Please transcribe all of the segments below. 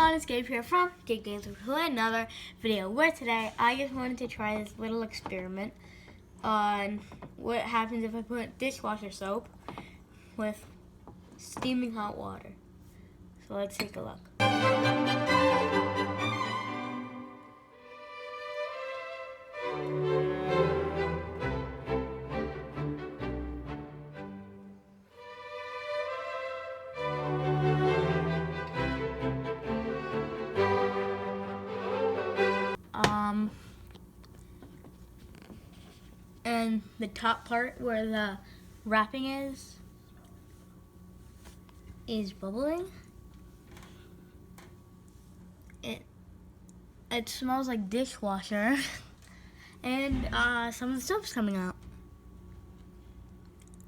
everyone, it's Gabe here from Gabe Games with another video where today I just wanted to try this little experiment on what happens if I put dishwasher soap with steaming hot water. So let's take a look. And the top part where the wrapping is bubbling. It smells like dishwasher, and some of the soap's coming out.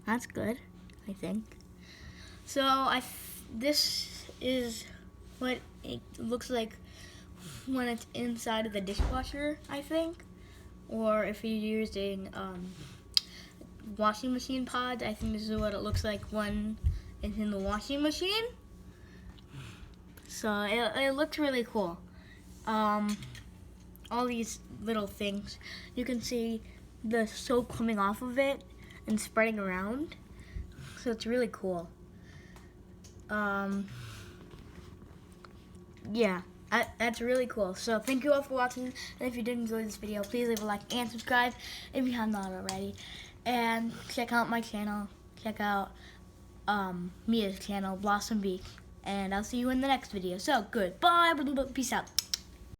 That's good, I think. So this is what it looks like when it's inside of the dishwasher, I think. Or if you're using washing machine pods, I think this is what it looks like when it's in the washing machine. So it looks really cool. All these little things, you can see the soap coming off of it and spreading around. So it's really cool. Yeah. That's really cool. So thank you all for watching, and if you did enjoy this video, please leave a like and subscribe if you have not already. And check out my channel. Check out Mia's channel, Blossom Beak. And I'll see you in the next video. So goodbye. Peace out.